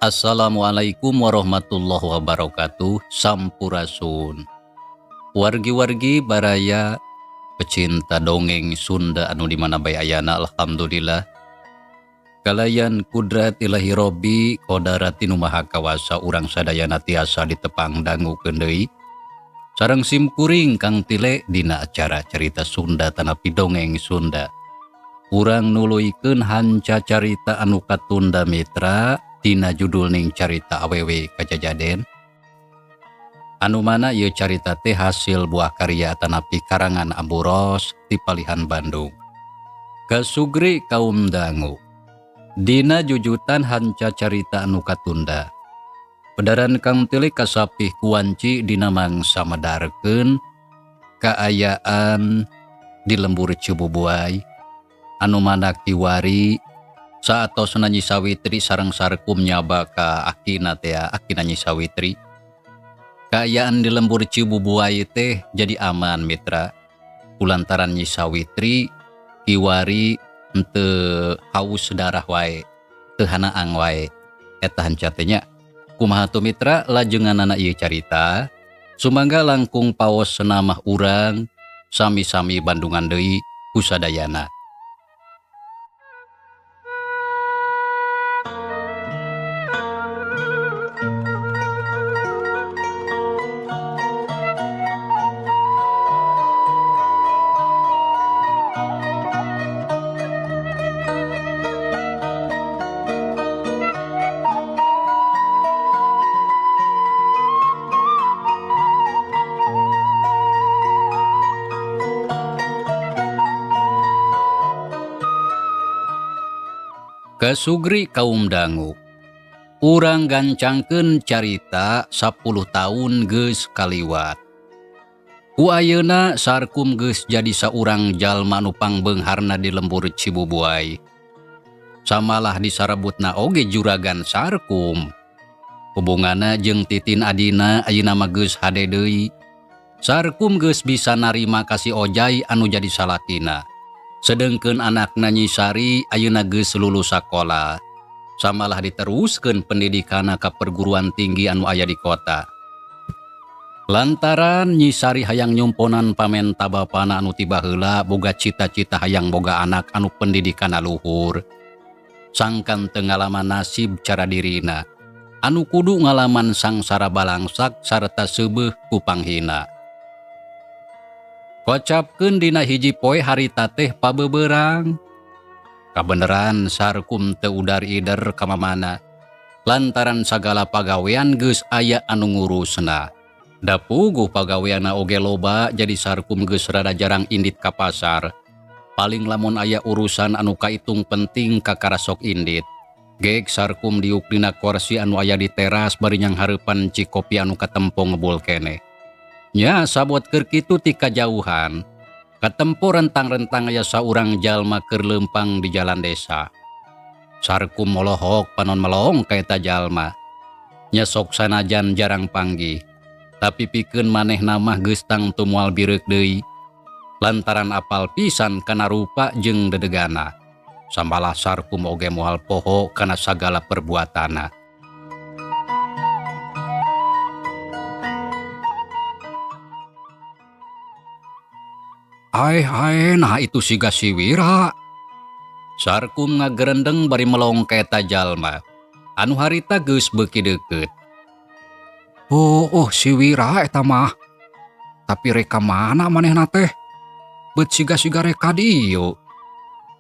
Assalamualaikum warahmatullahi wabarakatuh. Sampurasun. Wargi-wargi baraya pecinta dongeng Sunda anu dimana bae ayana, alhamdulillah. Kalayan kudrat ilahi Robbi qadarati nu maha kawasa urang sadayana tiasa ditepang dangukeun deui. Sareng simkuring Kang Tile dina acara cerita Sunda tanapi dongeng Sunda. Urang nuluykeun hanca carita anu katunda mitra tina judul ning carita awewe kajajaden. Anu mana ieu carita teh hasil buah karya tanapi karangan Abu Ros ti Palihan Bandung. Kasugri kaum dangu. Dina jujutan hanca carita anu katunda. Pedaran Kang Tili kasapih kuanci dina mangsa madarkeun kaayaan di lembur Cibubuay anu mana kiwari saatosna Nyi Sawitri sareng Sarkum nyaba ka akina teh akina Nyi Sawitri. Kaayaan di lembur Cibubuay teh jadi aman mitra. Kulantaran Nyi Sawitri kiwari henteu haus darah wae, teu hanaang wae. Eta hanca teh nya. Kumaha tu mitra lajenganana ieu carita. Sumangga langkung paos senamah urang sami-sami Bandungan deui kusadayana. Kasugri kaum dangu. Urang gancangkeun carita 10 tahun geus kaliwat. Ku ayeuna Sarkum geus jadi saurang jalma nu pangbeungharna di lembur Cibubuay. Samalah disarebutna oge juragan Sarkum. Hubunganna jeung titin adina ayeuna mah geus hade deui. Sarkum geus bisa narima kasih ojay anu jadi salakina. Sedengkeun anakna Nyi Sari ayeuna geus lulus sakola. Samalah diteruskeun pendidikanna ka perguruan tinggi anu aya di kota. Lantaran Nyi Sari hayang nyumponan pamenta bapana anu tiba heula boga cita-cita hayang boga anak anu pendidikanna luhur. Sangkan teu ngalaman nasib cara dirina. Anu kudu ngalaman sangsara balangsak sarta seubeuh ku panghina. Kocapkeun dina hiji poe harita teh pabeubeurang. Kabeneran Sarkum teu udar ider ka mamana. Lantaran sagala pagawean geus aya anu ngurusna. Da puguh pagaweanna oge loba jadi Sarkum geus rada jarang indit ka pasar. Paling lamun aya urusan anu kaitung penting kakarasok indit. Geeg Sarkum diuk dina kursi anu aya di teras bari nyang hareupan cikopi anu katempo ngebul keneh. Nya sabot keur kitu ti kajauhan. Katempo rentang-rentang aya saurang jalma keur leumpang di jalan desa. Sarkum molohok panon melong ka eta jalma. Nya sok sanajan jarang panggih. Tapi pikeun manehna mah geus tang teu moal bireuk deui. Lantaran apal pisan kana rupa jeung dedegana. Sambalah Sarkum oge moal poho kana sagala perbuatanna. Hai, nah itu siga si Wira. Sarkum ngagerendeng bari melong ka eta jalma. Anu harita geus beuki deukeut. Oh, si Wira eta mah. Tapi reka mana manehna teh? Bet siga-siga reka dieu.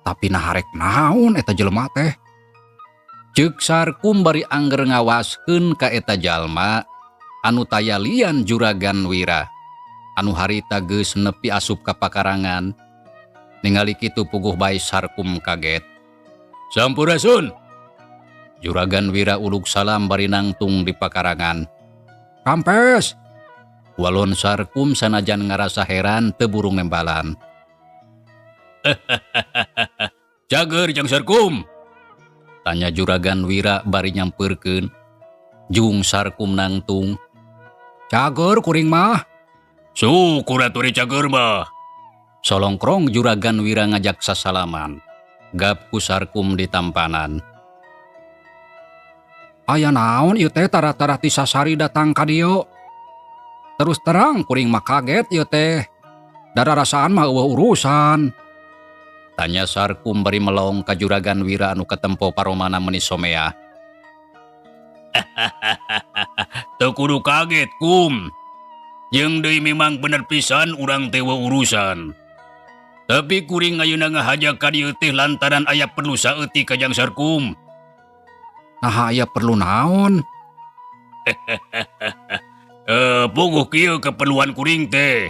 Tapi naharek naon eta jelema teh? Ceuk Sarkum bari angger ngawaskeun ka eta jalma anu tayalian Juragan Wira. Anu harita geus nepi asup ka pakarangan. Ningali kitu puguh bae Sarkum kaget. Sampurasun. Juragan Wira uluk salam bari nangtung di pakarangan. Kampes. Walon Sarkum sanajan ngarasa heran teu burung nembalan. Cager jang Sarkum. Tanya Juragan Wira bari nyampeurkeun. Jung Sarkum nangtung. Cager kuring mah. Syukur atuh cager mah. Solongkrong Juragan Wira ngajak sasalaman. Gap ku Sarkum di tampanan. Aya naon ieu teh tara-tara ti sasari datang ka dieu? Terus terang kuring mah kaget ieu teh. Dararasaan mah eueuh urusan. Tanya Sarkum bari melong ka Juragan Wira anu katempo paromana meuni somea. Teu kudu kaget kum. Jeung deui memang bener pisan urang teh urusan. Tapi kuring ayeuna ngahajak ka dieu teh lantaran aya perlu saeutik ka jang Sarkum. Nah aya perlu naon? Puguh kieu keperluan kuring teh.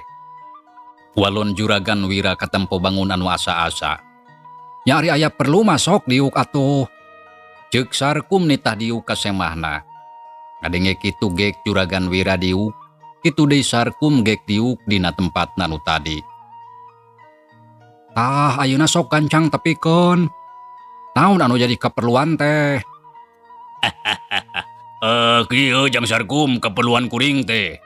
Walon Juragan Wira katempo bangun anu asa-asa. Nyari aya perlu masok diuk atuh. Ceuk Sarkum nitah diuk ka semahna. Ngadenge kitu gek Juragan Wira diuk, kitu deui Sarkum gek diuk dina tempatna nu tadi. Tah ayeuna sok gancang tepikeun. Naon anu jadi keperluan teh? Kieu jang Sarkum keperluan kuring teh.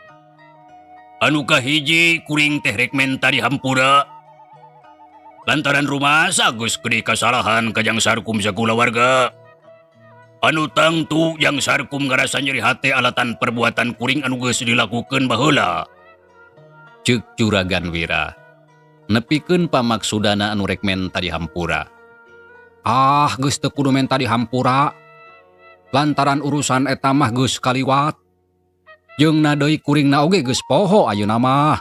Anu kahiji kuring teh rek menta di hampura. Lantaran rumah sagus gede kasalahan ka jang Sarkum sakulawarga. Anu tangtu jang Sarkum ngarasa nyeri hate alatan perbuatan kuring anu geus dilakukeun baheula. Ceuk Juragan Wira. Nepikeun pamaksudana anu rek menta di hampura. Geus teu kudu menta di hampura. Lantaran urusan eta mah geus kaliwat. Jeung deui kuringna oge geus poho ayeuna mah.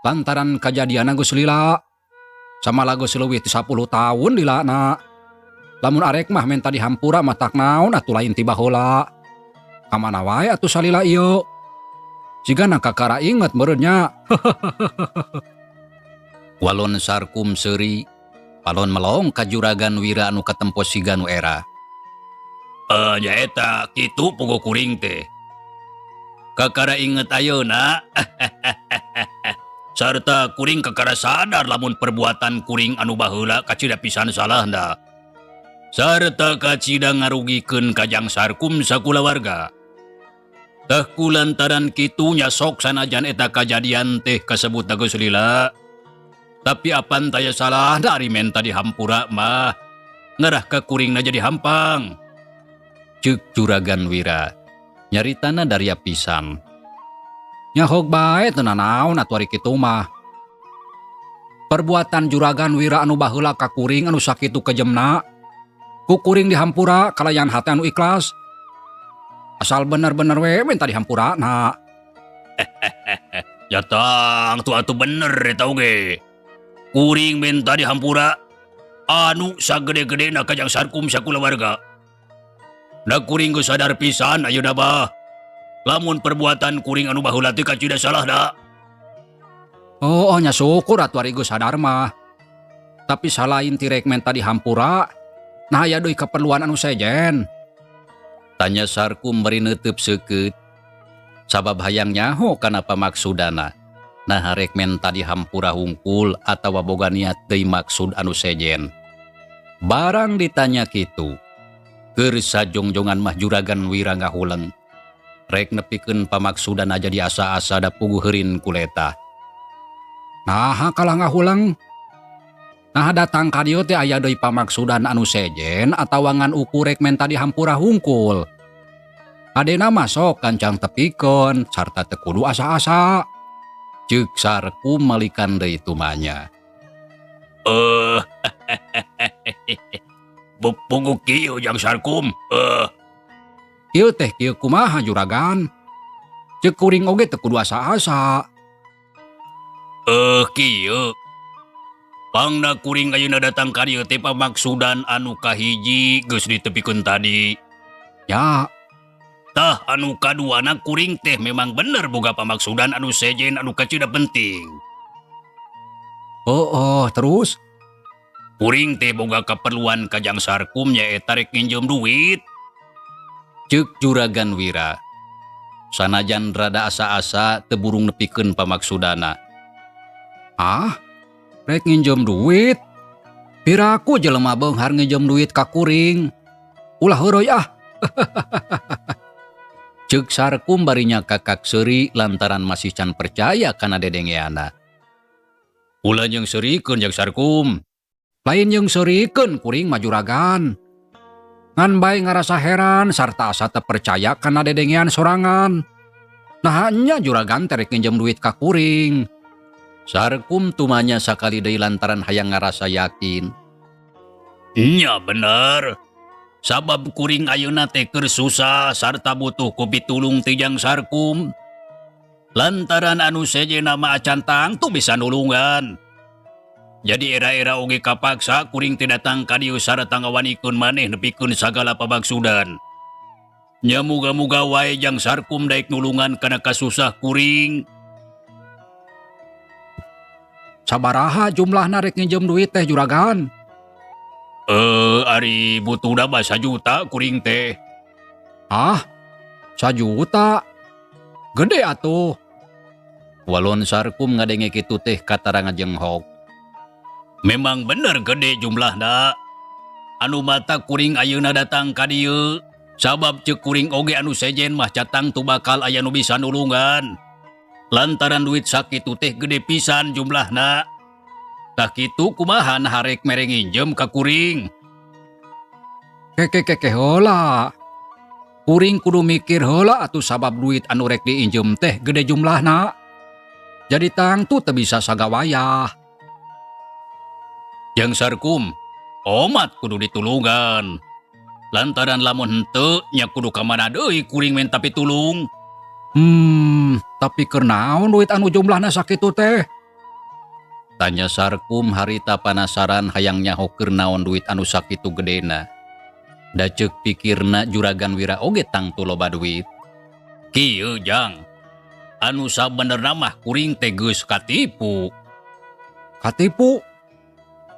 Lantaran kajadianna geus lila. Samala geus leuwih ti 10 taun lilana. Lamun arek mah menta di hampura mah tak naon atuh lain ti baheula. Ka mana wae atuh salila ieu. Sigana kakara inget meureunnya. Walon Sarkum seuri, palon melong ka Juragan Wira anu katempo siga nu era. Nyaeta kitu puguh kuring teh. Kakara inget ayeuna. Sarta kuring kakara sadar lamun perbuatan kuring anu baheula kacida pisan salahna. Sarta kacida ngarugikeun ka jang Sarkum sakulawarga. Tah kulantaran kitu nya sok sanajan eta kajadian teh kasebut geus lila. Tapi apan taya salah dari menta di hampura mah. Ngarah ka kuringna jadi hampang. Ceuk Juragan Wira. Nyaritana dari pisan. Nya hog bae teu nanaon atuh ari kitu mah. Perbuatan Juragan Wira anu baheula ka kuring anu sakitu kejemna. Ku kuring di hampura kalayan hate anu ikhlas. Asal bener-bener we menta di hampura na. Ya tang tuh atuh bener eta oge. Kuring menta di hampura anu sagede-gedena ka jang Sarkum sakulawarga. Da kuring geus sadar pisan ayeuna bah. Lamun perbuatan kuring anu baheula teh kacida salah da. Nya syukur atuh ari geus sadar mah. Tapi salain ti rek menta di hampura, nah aya deui keperluan anu sejen. Tanya Sarkum bari neuteub seukeut. Sabab hayang nyaho kana pamaksudana. Nah rek menta di hampura hungkul atawa boga niat deui maksud anu sejen. Barang ditanya kitu, keur sajongjongan mah Juragan Wira ngahuleng. Rek nepikeun pamaksudana jadi asa-asa da puguh heurin kuleta. Nah kalah ngahuleng. Nah datang ka dieu teh aya deui pamaksudan anu sejen atawa ngan ukur rek menta di hampura hungkul. Adena masok kancang tepikeun sarta teu kudu asa-asa. Ceuk Sarkum malikan deui tumanya. Punggu kieu Jang Sarkum. Ieu teh kieu kumaha juragan? Ceuk kuring oge teu kudu asa-asa. Kieu. Pangna kuring ayeuna datang ka dieu teh pamaksudan anu kahiji geus ditepikeun tadi. Ya. Tah anu kaduana kuring teh memang bener boga pamaksudan anu sejen anu kacida penting. Oh, terus? Kuring teh boga kaperluan ka Jang Sarkum nyaeta rek nginjem duit. Ceuk Juragan Wira. Sanajan rada asa-asa teu burung nepikeun pamaksudana. Ah, rek nginjem duit? Piraku jelema beunghar nginjem duit ka kuring. Ulah heureui ah. Ceuk Sarkum barinya kakak seuri lantaran masih can percaya kana dedengeana. Ulah jeung seurikeun Jang Sarkum. Lain jeung seurikeun kuring mah juragan. Ngan bae ngarasa heran sarta asa teu percaya kana dedengean sorangan. Nah nya juragan teh rek nginjem duit ka kuring. Sarkum tumanya sakali deui lantaran hayang ngarasa yakin. Nya bener. Sabab kuring ayeuna teh keur susah sarta butuh ku pitulung ti Jang Sarkum. Lantaran anu sejenna mah acan tang tu bisa nulungan. Jadi era-era oge kapaksa kuring teh datang ka dieu sarta ngawanikeun maneh nepikeun sagala pabaksudan. Nya muga-muga wae Jang Sarkum daek nulungan kana kasusah kuring. Sabaraha jumlahna rek nginjem duit teh juragan? Ari butuhna mah 1 juta kuring teh. Ah, 1 juta? Gede atuh. Walon Sarkum ngadenge kitu teh kataranga jenghok. Memang bener gede jumlahna. Anu mata kuring ayeuna datang ka dieu. Sabab ceuk kuring oge anu sejen mah catang tu bakal aya nu bisa nulungan. Lantaran duit sakitu teh gede pisan jumlahna. Tah kitu kumaha harek mere nginjem ka kuring? Keke heula. Kuring kudu mikir heula atuh sabab duit anu rek diinjem teh gede jumlahna. Jadi tangtu teu bisa sagawayah. Jang Sarkum, omat kudu ditulungan. Lantaran lamun henteu nya kudu ka mana deui kuring minta pitulung. Tapi keur naon duit anu jumlahna sakitu teh? Tanya Sarkum harita panasaran hayang nyaho keur naon duit anu sakitu gedena. Da ceuk pikirna Juragan Wira oge tangtu loba duit. Kieu Jang, anu sabenerna mah kuring teh geus katipu. Katipu?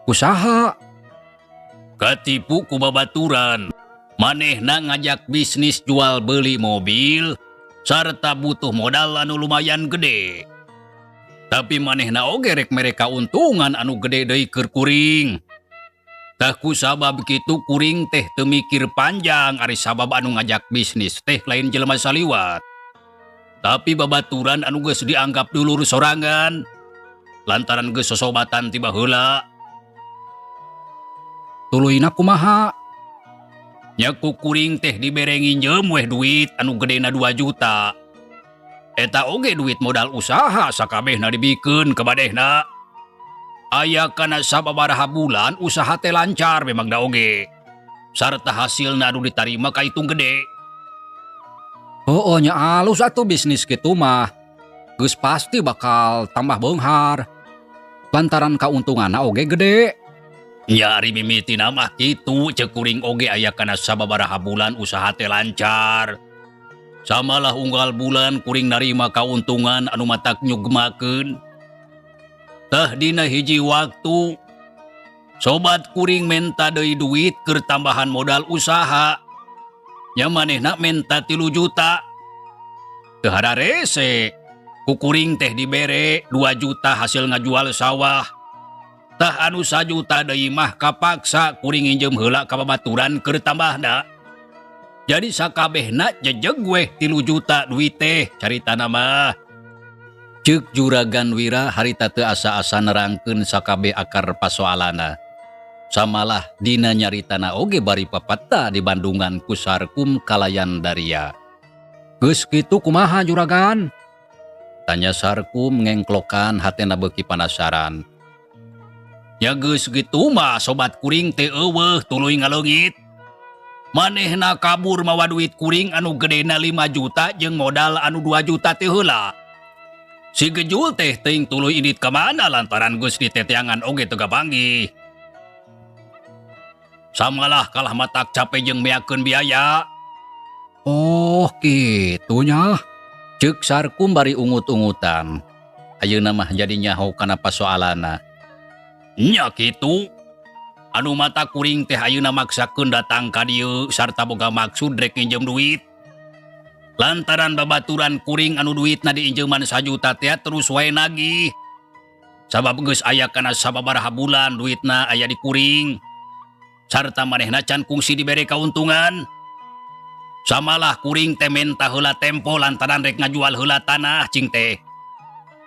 Usaha. Katipu ku babaturan. Manehna ngajak bisnis jual beli mobil sarta butuh modal anu lumayan gede. Tapi manehna oge rek mere kauntungan anu gede deui keur kuring. Tah ku sabab kitu kuring teh teu mikir panjang ari sabab anu ngajak bisnis teh lain jelema saliwat. Tapi babaturan anu geus dianggap dulur sorangan. Lantaran geus sosobatan tiba heula. Tuluina kumaha? Nya ku kuring teh dibere nginjem weh duit anu gedena 2 juta. Eta oge duit modal usaha sakabehna dibikeun ka manehna. Aya kana sababaraha bulan usaha teh lancar memang da oge. Sarta hasilna anu ditarima ka hitung gede. Nya alus atuh bisnis kitu mah. Geus pasti bakal tambah beunghar. Lantaran kauntunganna oge gede. Ya ari mimitina mah kitu ceuk kuring oge aya kana sababaraha bulan usaha teh lancar. Samalah unggal bulan kuring narima kauntungan anu matak nyugemakeun. Tah dina hiji waktu sobat kuring menta deui duit keur tambahan modal usaha. Nya manehna menta 3 juta. Teu hara rese. Ku kuring teh dibere 2 juta hasil ngajual sawah. Tah anu 1 juta deui mah kapaksa kuring nginjem heula ka babaturan keur tambahna. Jadi sakabehna jejeg weh 3 juta duit teh caritana mah. Ceuk Juragan Wira harita teu asa-asa nerangkeun sakabeh akar pasoalana. Samalah dina nyaritana oge bari papatta di Bandungan ku Sarkum kalayan Daria. Geus kitu kumaha juragan? Tanya Sarkum ngengklokan hatena beuki panasaran. Ya geus gitu mah sobat kuring teu eueuh tuluy ngaleungit. Manehna kabur mawa duit kuring anu gedena 5 juta jeung modal anu 2 juta teh heula. Si Gejul teh teuing tuluy indit ka mana lantaran geus diteteangan oge teu gapanggih. Samalah kalah matak capek jeung meakeun biaya. Oh, kitunya. Ceuk Sarkum bari ungut-ungutan. Ayeuna mah jadi nyaho kana pasoalana. Nya kitu. Anu mata kuring teh ayeuna maksakeun datang ka dieu sarta boga maksud rek nginjem duit. Lantaran babaturan kuring anu duitna diinjeman 1 juta teh terus wae nagih. Sabab geus aya kana sababaraha bulan duitna aya di kuring. Sarta manehna can kungsi dibere kauntungan. Samalah kuring teh menta heula tempo lantaran rek ngajual heula tanah cing teh.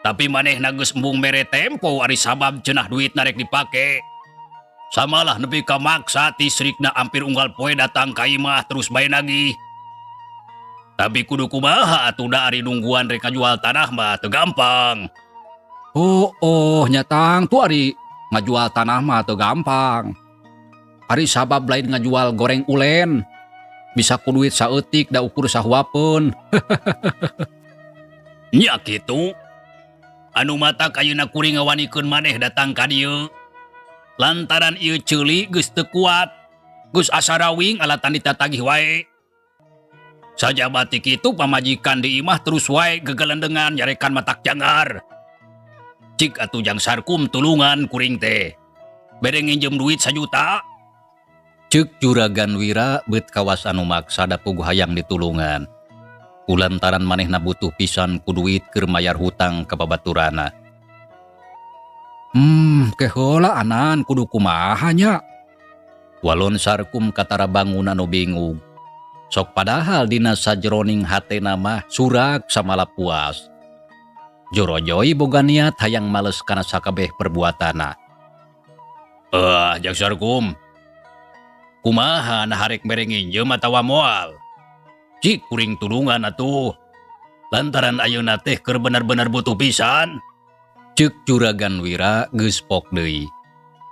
Tapi manehna geus embung mere tempo ari sabab cenah duitna rek dipake. Samalah nepi ka maksa tisrikna ampir unggal poe datang ka imah terus bae nagih. Tapi kudu kumaha atuh da ari nungguan rek ngajual tanah mah teu gampang. Oh, nyatang tuh ari ngajual tanah mah teu gampang. Ari sabab lain ngajual goreng ulen. Bisa ku duit saeutik da ukur sahuapeun. Nya kitu. Anu mata ayeuna kuring ngawanikeun maneh datang ka dieu. Lantaran ieu ceuli geus teu kuat. Geus asa rawing alatan ditatagih wae. Sajabat ti kitu pamajikan di imah terus wae gegelendengan nyarekan matak jangar. Cik atuh Jang Sarkum tulungan kuring teh. Bere nginjem duit 1 juta. Ceuk Juragan Wira beut kawas anu maksa da puguh hayang ditulungan. Kulantaran manehna butuh pisan ku duit keur mayar hutang ka babaturana. Keheula anan kudu kumaha nya? Walon Sarkum katara bangun anu bingung. Sok padahal dina sajroning hatena mah surak samala puas. Jorojoy boga niat hayang males kana sakabeh perbuatana. Jang Sarkum. Kumaha nah harek mere nginjem atawa moal? Cik kuring tulungan atuh. Lantaran ayeuna teh keur bener-bener butuh pisan. Ceuk Juragan Wira geus pok deui.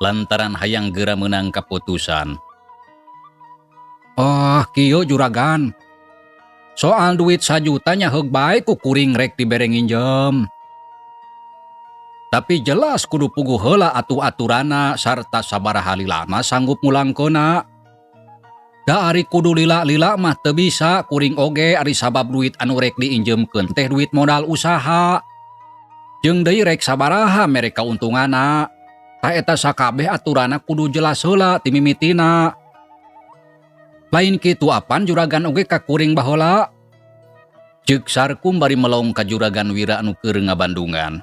Lantaran hayang geura meunang kaputusan. Kieu Juragan. Soal duit 1 juta nya heug bae ku kuring rek dibere nginjem. Tapi jelas kudu puguh heula atuh-aturana sarta sabaraha lilana sanggup ngulangkeuna. Da ari kudu lila-lila mah teu bisa kuring oge ari sabab duit anu rek diinjemkeun teh duit modal usaha. Jeung deui rek sabaraha mere kauntunganna. Tah eta sakabeh aturana kudu jelas heula ti mimitina. Lain kitu apan Juragan oge ka kuring baheula. Ceuk Sarkum bari melong ka Juragan Wira anu keur ngabandungan.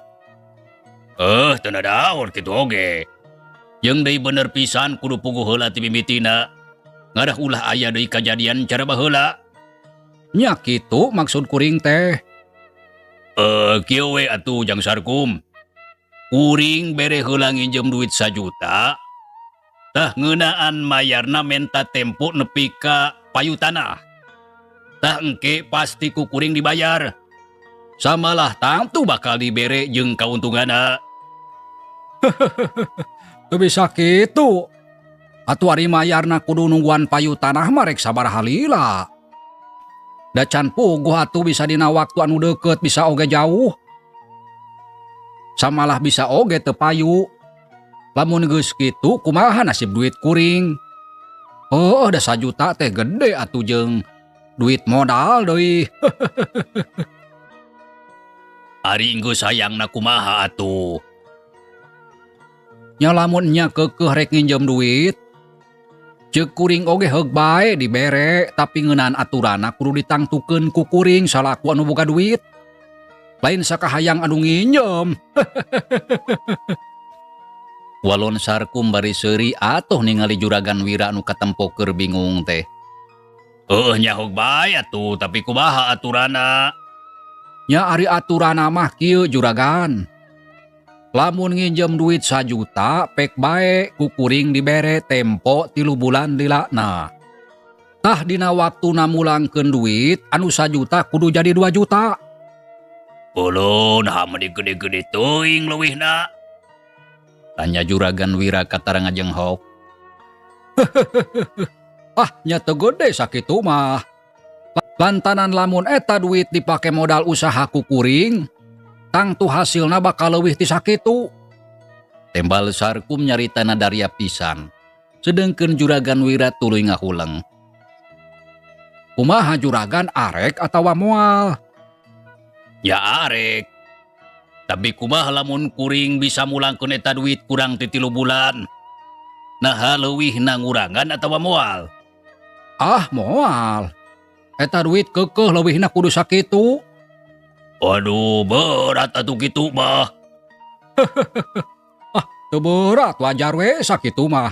Teu nadaon kitu oge. Jeung deui bener pisan kudu puguh heula ti mimitina. Ngadah ulah aya deui kajadian cara baheula. Nya kitu maksud kuring teh. Kieu we atuh Jang Sarkum. Kuring bere heula nginjem duit 1 juta. Tah ngeunaan mayarna menta tempo nepi ka payu tanah. Tah engke pasti ku kuring dibayar. Samalah tangtu bakal dibere jeung kauntunganna. Teu bisa kitu. Atuh ari mayarna kudu nungguan payu tanah mah rek sabaraha lila. Da can puguh atuh bisa dina waktu anu deukeut bisa oge jauh. Samalah bisa oge teu payu. Lamun geus kitu kumaha nasib duit kuring? Da 1 juta teh gede atuh jeung duit modal deui. Ari geus hayangna kumaha atuh? Nya lamun nya keukeuh rek nginjem duit, ceuk kuring oge heug bae dibere, tapi ngeunaan aturana kudu ditangtukeun ku kuring salaku anu boga duit. Lain sakahayang anu nginjem. Walon Sarkum bari seuri atoh ningali Juragan Wira anu katempo keur bingung teh. Nya heug bae atuh, tapi kumaha aturana? Nya ari aturana mah kieu Juragan. Lamun nginjem duit 1 juta, pek bae ku kuring dibere tempo 3 bulan lilana. Tah dina waktuna mulangkeun duit, anu 1 juta kudu jadi 2 juta. Ulun hama digede-gede teuing leuwihna. Tanya Juragan Wira katarang jenghok. Ah, nya teu gede sakitu mah. Lantanan lamun eta duit dipake modal usaha ku kuring, tangtu hasilna bakal leuwih ti sakitu. Tembal Sarkum nyaritana daria pisan. Sedengkeun Juragan Wira tuluy ngahuleng. Kumaha juragan, arek atawa moal? Ya arek. Tapi kumaha lamun kuring bisa mulangkeun eta duit kurang ti 3 bulan? Nah leuwih nangurangan atawa moal? Ah moal. Eta duit keukeuh leuwihna kudu sakitu. Waduh berat atuh kitu mah. Ah teu berat, wajar we sakitu mah.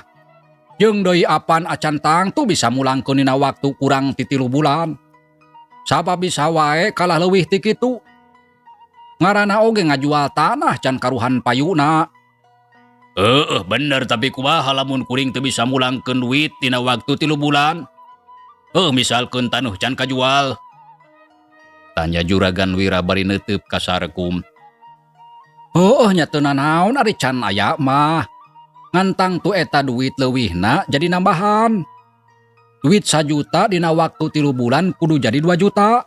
Jeung deui apan acan tangtu bisa mulangkeun dina waktu kurang ti 3 bulan. Sabab bisa wae kalah leuwih ti kitu. Ngaranna oge ngajual tanah can karuhan payuna. Bener, tapi kumaha lamun kuring teu bisa mulangkeun duit dina waktu 3 bulan? Misalkeun tanuh can kajual. Tanya Juragan Wira bari neuteup ka Sarkum. Nya teu nanaon ari can aya mah. Ngantang tu eta duit leuwihna jadi nambahan. Duit 1 juta dina waktu 3 bulan kudu jadi 2 juta.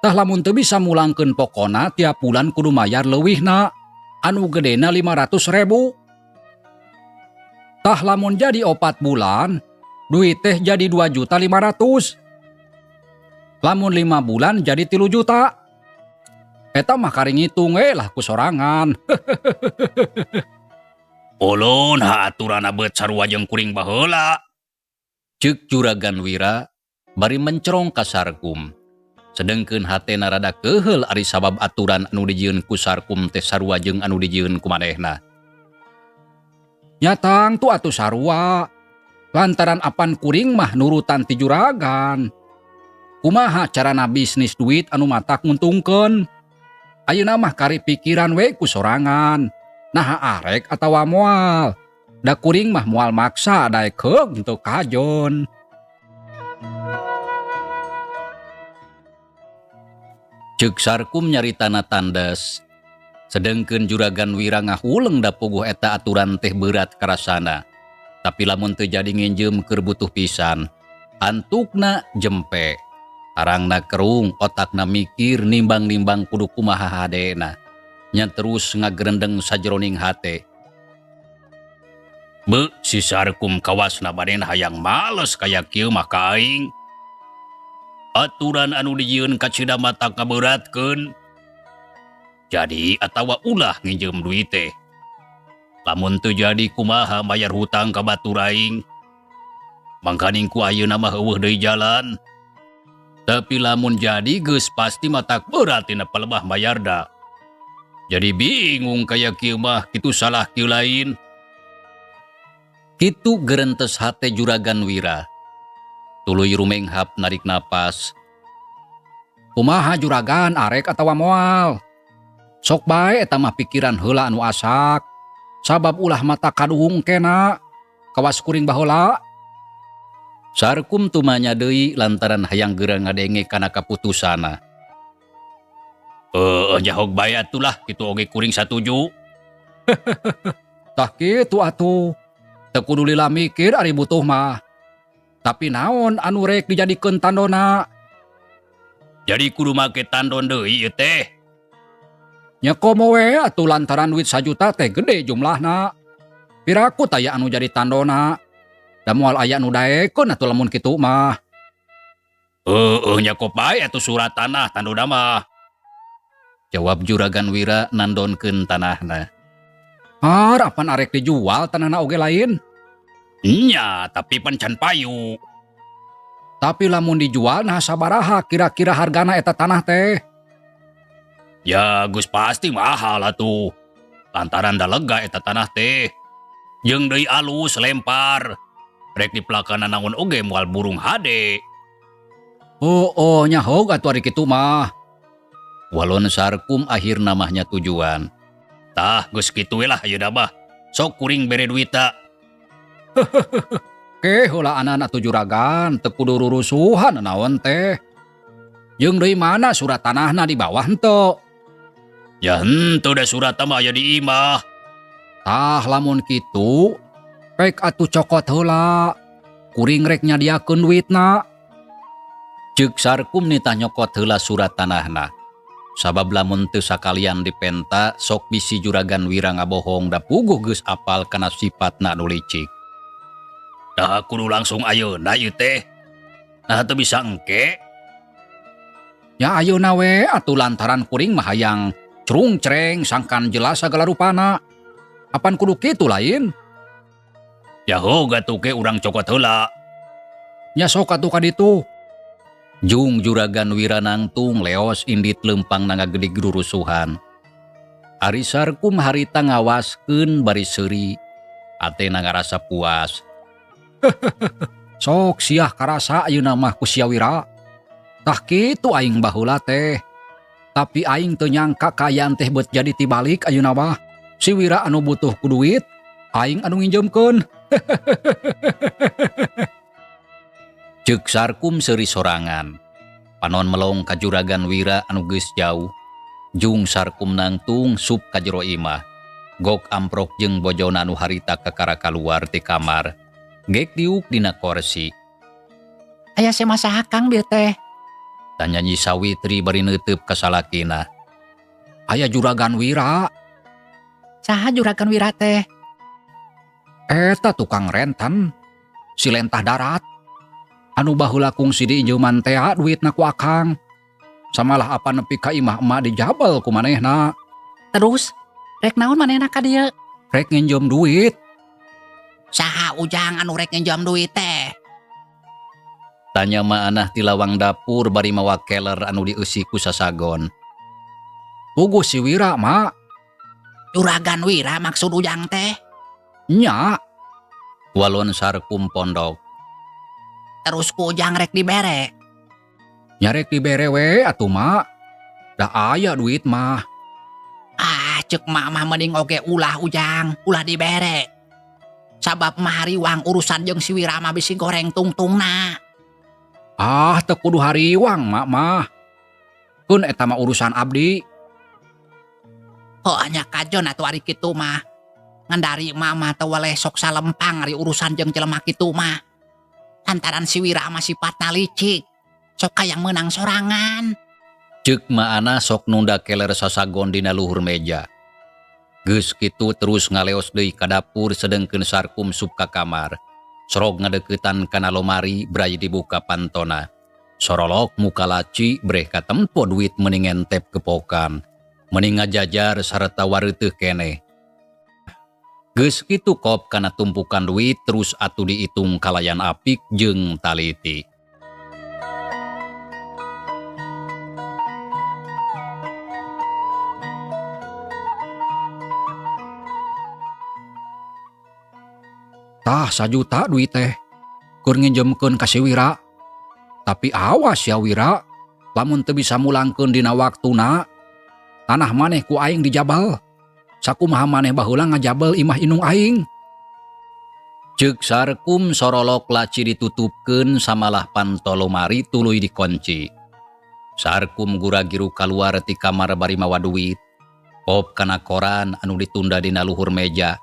Tah lamun teu bisa mulangkeun pokona tiap bulan kudu mayar leuwihna. Anu gedena 500.000. Tah lamun jadi 4 bulan, duit teh jadi 2.500.000. Lamun 5 bulan jadi 3 juta. Eta mah kari ngitung lah ku sorangan. Ulun haturana beut sarua jeung kuring baheula. Ceuk Juragan Wira bari mencerong ka Sarkum. Sedengkeun hatena rada keheul ari sabab aturan anu dijieun ku Sarkum teh sarua jeung anu dijieun ku manehna. Nyatang tu atuh sarua. Lantaran apan kuring mah nurutan ti juragan. Kumaha carana bisnis duit anu matak nguntungkeun? Ayeuna mah kari pikiran we ku sorangan. Nah arek atawa moal. Da kuring mah moal maksa daek heug untuk kajon. Ceuk Sarkum nyaritana tandes. Sedengkeun Juragan Wira ngahuleng da puguh eta aturan teh berat karasana. Tapi lamun teu jadi nginjem keur butuh pisan. Antukna jempe. Arangna kerung, otakna mikir nimbang-nimbang kudu kumaha hadena. Nya terus ngagerendeng sajroning hate. Si Sarkum kawasna baden hayang males kaya kieu mah ka aing. Aturan anu dijieun ka cida mata kaberatkeun. Jadi atawa ulah nginjem duit teh. Lamun teu jadi kumaha bayar hutang ka batur aing. Mangkaning ku ayeuna mah eueuh deui jalan. Tapi lamun jadi geus pasti matak berat tina palebah bayarda. Jadi bingung kaya kieu mah kitu salah kieu lain. Kitu gerentes hate Juragan Wira. Tuluy rumenghap narik napas. Kumaha juragan, arek atawa moal? Sok bae eta mah pikiran heula anu asak. Sabab ulah mata kaduhung kena. Kawas kuring baheula. Sarkum tumanya deui lantaran hayang geurang ngadenge kana kaputusana. Jahog bae atulah kitu oge kuring satuju. Tah kitu atuh. Teu kudu lila mikir ari butuh mah. Tapi naon anu rek dijadikeun tandona? Jadi kudu make tandon deui ieu teh. Nya komo we atuh lantaran duit 1 juta teh gede jumlahna. Piraku taya anu jadi tandona. Da moal aya anu daekeun atuh lamun kitu mah. Nya kop bae atuh surat tanah tandona mah. Jawab Juragan Wira nandonkeun tanahna. Harapan arek dijual tanahna oge lain. Nya, tapi pan can payu. Tapi lamun dijual nah sabaraha kira-kira hargana eta tanah teh? Ya geus pasti mahal atuh. Lantaran da lega eta tanah teh. Jeung deui alus lempar. Rek dipelakana naon oge moal burung hade. Nya hog atuh ari kitu mah. Walon Sarkum akhirna mahnya tujuan. Tah geus kitu we lah ayeuna mah. Sok kuring bere duita. Heula anak-anak tu juragan teu kudu rurusuhan naon teh. Jeung deui mana surat tanahna di bawah henteu? Ya henteu da surat mah aya di imah. Tah lamun kitu, rek atuh cokot heula. Kuring rek nyadiakeun duitna. Ceuk Sarkum nitah nyokot heula surat tanahna. Sabab lamun teu sakalian dipenta sok bisi juragan Wira ngabohong da puguh geus apal kana sifatna anu licik. Dah kudu langsung ayeuna ieu teh. Nah teu bisa engke. Ya ayeuna we atuh lantaran kuring mah hayang crung-creng sangkan jelas sagala rupana. Apan kudu kitu lain? Ya hoga tuh ke urang cokot heula. Nya sok atuh kaditu. Jung juragan Wira nangtung leos indit lempang nangagedig rurusuhan. Ari Sarkum harita ngawaskeun bari seuri. Atena ngarasa puas. Sok siah karasa ayeuna mah ku sia Wira. Tah kitu aing baheula teh. Tapi aing teu nyangka kaayaan teh beut jadi tibalik ayeuna mah. Si Wira anu butuh ku duit, aing anu nginjemkeun. Ceuk Sarkum seuri sorangan. Panon melong ka juragan Wira anu geus jauh. Jung Sarkum nangtung sup ka jero imah. Gok amprok jeung bojona anu harita kakara kaluar ti kamar. Gek diuk dina kursi. Aya semasaha Kang bieu teh? Tanya Nyi Sawitri bari neuteup ka salakina. Aya juragan Wira. Saha juragan Wira teh? Eta tukang rentan. Si lentah darat. Anu baheula kungsi diinjeuman teh duitna ku akang. Samalah apa nepi ka imah emak dijabel ku manehna. Terus rek naon manehna ka dieu? Rek nginjem duit. Saha ujang anu rek nginjem duit teh? Tanya maanah ti lawang dapur bari mawa keler anu dieusi ku sasagon. Puguh si Wira, Mak. Juragan Wira maksud ujang teh? Nya. Walon Sarkum pondok. Terus ku ujang rek dibere? Nyarek dibere we atuh Mak. Da aya duit mah. Ah, ceuk mak mah mending oge ulah ujang, ulah dibere. Sabab mah hariwang urusan jeung si Wira mah bisi goreng tungtungna. Ah, teu kudu hariwang mak mah. Keun eta mah urusan abdi. Hanya kajon atuh ari kitu mah. Ngandari mama teu weleh sok salempang ari urusan jeung jelema kitu mah. Lantaran si Wira mah sifatna licik. Sok kayang menang sorangan. Ceuk maana sok nunda keler sasagon dina luhur meja. Geus kitu terus ngaleos deui ka dapur sedengkeun Sarkum sup ka kamar. Sorog ngadeuketan kana lomari brai dibuka pantona. Sorolok muka laci breh katempo duit meuning entep kepokan. Meuning ngajajar sareta wareuteuh keneh. Geus kitu kop kana tumpukan duit terus atuh diitung kalayan apik jeung taliti. Tah 1 juta duit teh. Keur nginjemkeun ka si Wira. Tapi awas ya Wira, lamun teu bisa mulangkeun dina waktuna, tanah maneh ku aing dijabal. Sakumaha maneh baheula ngajabel imah inung aing. Ceuk Sarkum sorolok laci ditutupkeun samalah panto lomari tuluy dikunci. Sarkum gura-giru kaluar ti kamar bari mawa duit. Pop kana koran anu ditunda dina luhur meja.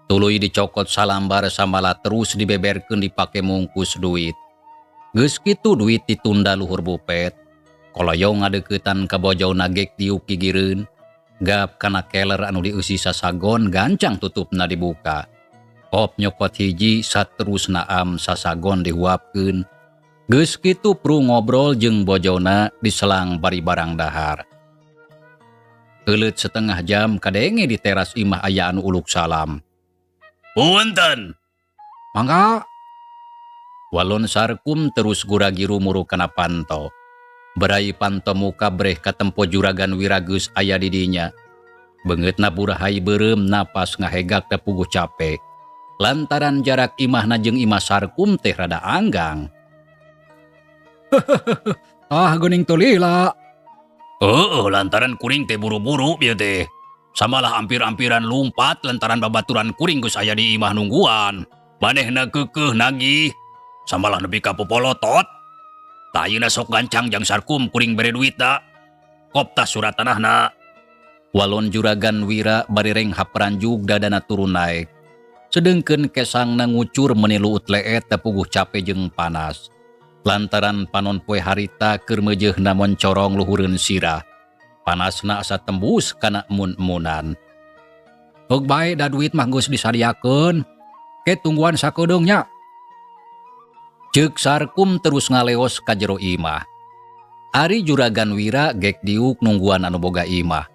Tuluy dicokot salambar samalah terus dibeberkeun dipake mungkus duit. Geus kitu duit ditunda luhur bupet. Koloyong ngadeuketan ka bojona gek diuk gigireun. Gap kana keler anu dieusi sasagon gancang tutupna dibuka. Pop nyokot hiji saterusna am sasagon dihuapkeun. Geus kitu pru ngobrol jeung bojona diselang bari barang dahar. Euleut setengah jam kadenge di teras imah aya anu uluk salam. Punten. Mangga. Walon Sarkum terus gura-giru muru kana panto. Berai panto muka breh katempo juragan Wira geus aya di dinya. Beungeutna burahay beureum napas ngahegak teu puguh capek. Lantaran jarak imahna jeung imah Sarkum teh rada anggang. Tah geuning teu lila. Lantaran kuring teh buru-buru bieu teh. Samalah ampir-ampiran lumpat lantaran babaturan kuring geus aya di imah nungguan. Manehna keukeuh nagih. Samalah nepi ka popolotot. Tah ayeuna sok gancang jang Sarkum kuring bere duit da. Kop tah surat tanahna. Walon juragan Wira barireng haperanjug dadana turun naik. Sedengkeun kesangna ngucur menilu utleet tepuguh capek jeung panas. Lantaran panon poe harita keur meujeuhna moncorong luhureun sirah. Panasna asa tembus kana emun-emunan. Heug bae da duit mah geus disadiakeun. Ke tungguan sakedeung nya. Ceuk Sarkum terus ngaleos ka jero imah. Ari juragan Wira gek diuk nungguan anu boga imah.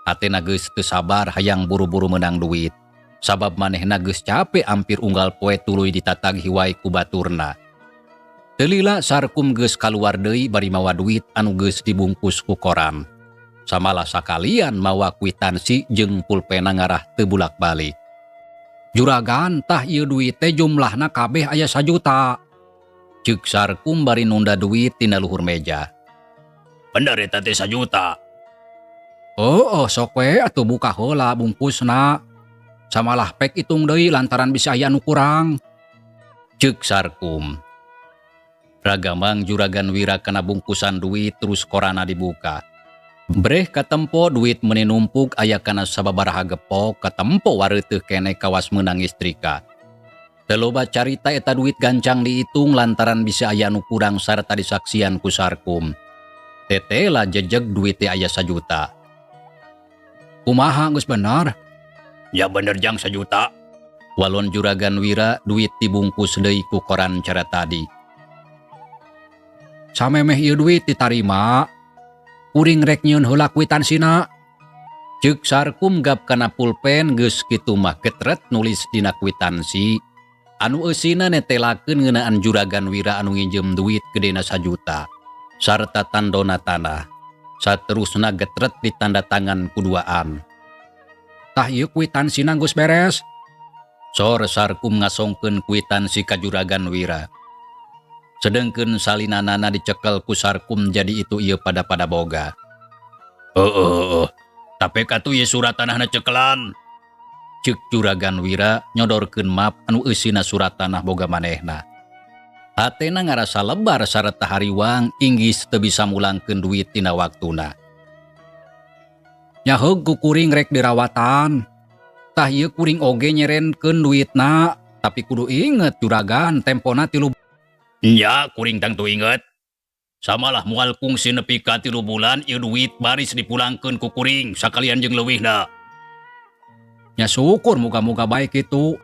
Hatena geus teu sabar hayang buru-buru menang duit. Sabab manehna geus capek ampir unggal poe tuluy ditatagih wae ku baturna. Teu lila Sarkum geus kaluar deui bari mawa duit anu geus dibungkus ku koran. Samalah sakalian mawa kwitansi jeung pulpena ngarah teu bulak-balik. Juragan, tah ieu duit teh jumlahna kabeh aya 1 juta. Ceuk Sarkum bari nunda duit tina luhur meja. Bener eta teh 1 juta. Oh, sok we atuh buka heula bungkusna. Samalah pek itung deui lantaran bisa aya anu kurang. Ceuk Sarkum. Ragamang juragan Wira kena bungkusan duit terus korana dibuka. Breh katempo duit meuni numpuk aya kana sababaraha gepok katempo wareuteuh keneh kawas meunang istrika. Teu loba carita eta duit gancang diitung lantaran bisa aya anu kurang sarta disaksian ku Sarkum. Tete lah jejeg duit teh aya 1 juta. Kumaha geus bener? Ya bener jang 1 juta. Walon juragan Wira duit dibungkus deui ku koran cara tadi. Samemeh ieu duit ditarima. Kuring rek nyieun heula kwitansiina. Ceuk Sarkum gap kana pulpen geus kitu mah getret nulis dina kwitansi. Anu eusina netelakeun ngeunaan juragan Wira anu nginjem duit gedena 1 juta. Sarta tandona tanah. Saterusna getret ditanda tangan kuduaan. Tah ieu kwitansiina geus beres. Sor Sarkum ngasongkeun kwitansi ka juragan Wira. Sedengkeun salinanana dicekel ku Sarkum jadi itu ieu pada boga. Tapi katu ieu surat tanahna cekelan. Ceuk juragan Wira nyodorkeun map anu eusina surat tanah boga manehna. Hatena ngarasa lebar sareta hariwang inggis teu bisa mulangkeun duit tina waktuna. Nya heug ku kuring rek dirawatan. Tah ieu kuring oge nyerenkeun duitna, tapi kudu inget juragan tempona 3 nya kuring tangtu inget. Samalah moal kungsi nepi ka 3 bulan ieu duit baris dipulangkeun ku kuring sakalian jeung leuwihna. Nya syukur muga-muga baik kitu.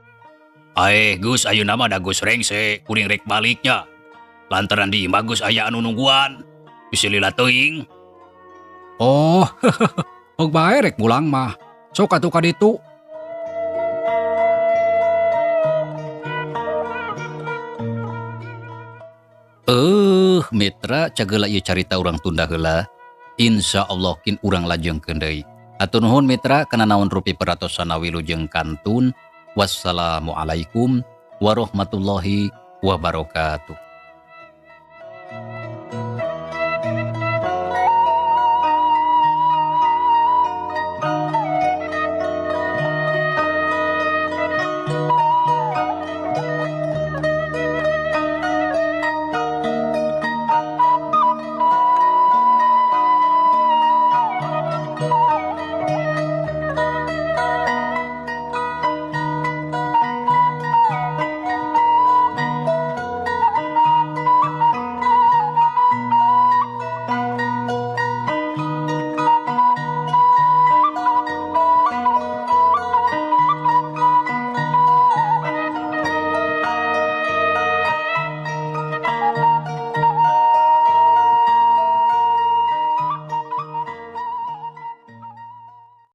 Gus ayeuna mah da geus rengse kuring rek baliknya. Lantaran di imah geus aya anu nungguan. Bisi lila teuing. Oh, heug bae rek pulang mah. Sok atuh ka ditu. Mitra cageula ieu carita urang tunda heula. Insyaallah kin urang lajengkeun deui. Hatur nuhun mitra kana naon rupi peratosan wilujeng kantun. Wassalamualaikum warahmatullahi wabarakatuh.